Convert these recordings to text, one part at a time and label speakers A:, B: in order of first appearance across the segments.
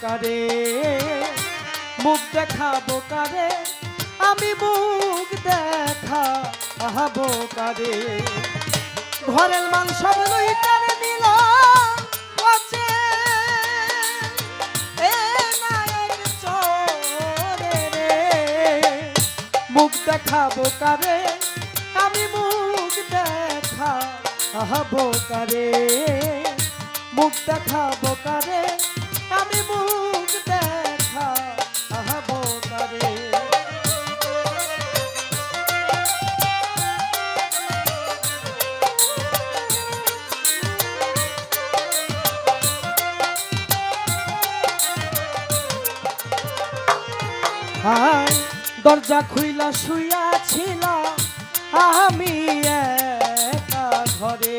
A: কারে, মুখ দেখাবো কারে, আমি মুখ দেখাবো কারে। ঘরের মান সব লইটারে নিল বাঁচে এ নায়ের চোরে রে। মুখ দেখাবো কারে, আমি মুখ দেখাবো কারে, মুখ দেখাবো কারে, আমি মুখ দেখাবো কারে। দরজা খুইলা শুইয়া ছিল আমি একা ঘরে,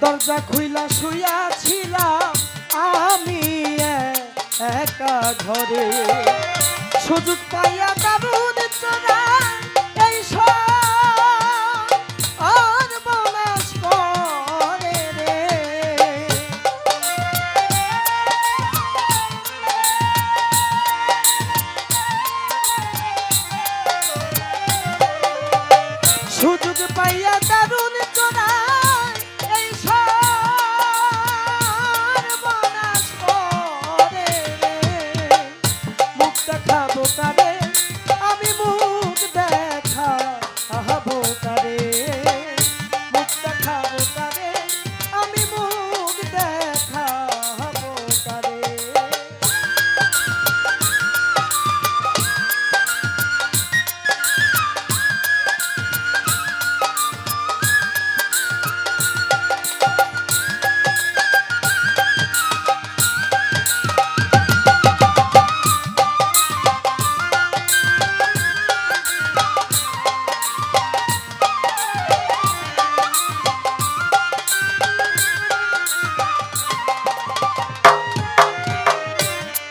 A: দরজা খুইলা শুইয়া ছিল আমি একা ঘরে। সুযোগ পাইয়া দারুণ চোরা এই আর বনাস করে রে। সুযোগ পাইয়া দারুণ চোরা এই বনাস করে রে। মুখ দেখাবো কারে, আমি মুখ দেখাবো কারে, মুখ দেখাবো কারে, আমি মুখ দেখাবো কারে।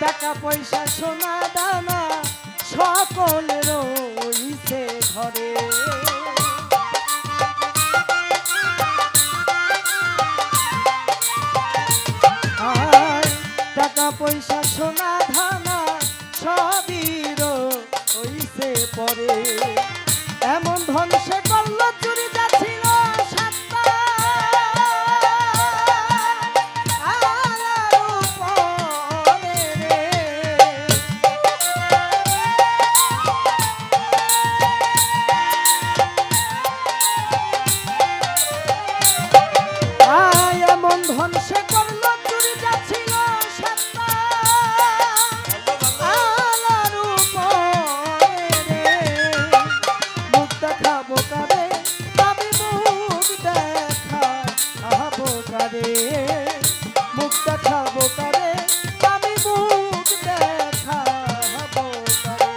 A: টাকা পয়সা সোনা দানা সকল রইছে ঘরে, টাকা পয়সা সোনা ধানা সবই রইছে পরে। এমন ধন সে করল চুরি যাচ্ছিল সাতটা ধন সে করল চুরি যাচ্ছিল সাতটা আলার উপরে। মুখ দেখাবো কারে, আমি মুখ দেখাবো কারে, মুখ দেখাবো কারে, আমি মুখ দেখাবো কারে।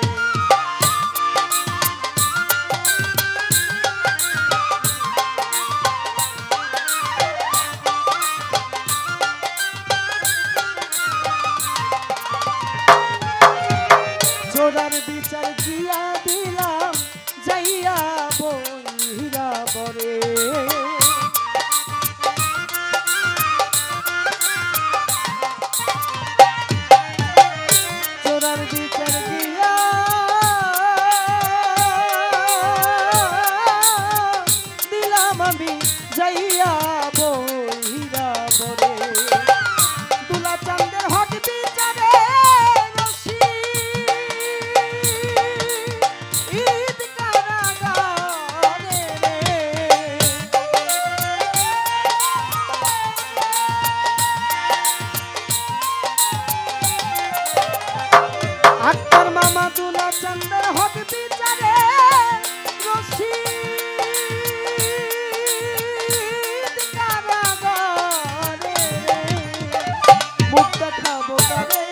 A: চোরার বিচার দিয়া দিলাম যাইয়া বইরা পরে, চোরার বিচার দিয়া দিলাম আমি যাইয়া বইরা পরে। দুলা চান্দের হক বিচারে আক্তার মামা দুলা চন্দ্র হক বিচারে রশিদ কারাগারে। মুখ দেখাবো কারে,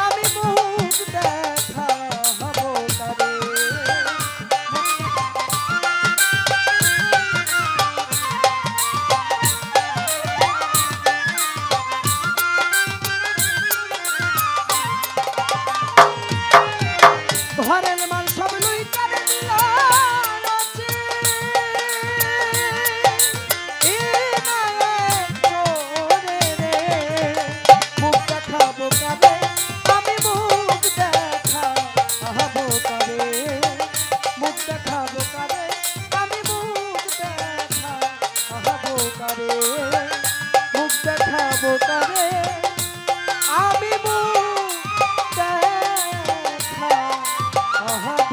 A: আমি মুখ দেখাবো কারে। ঘরের মাল সব লইটারে নিল বোতারে আমি মুখ দেখা হব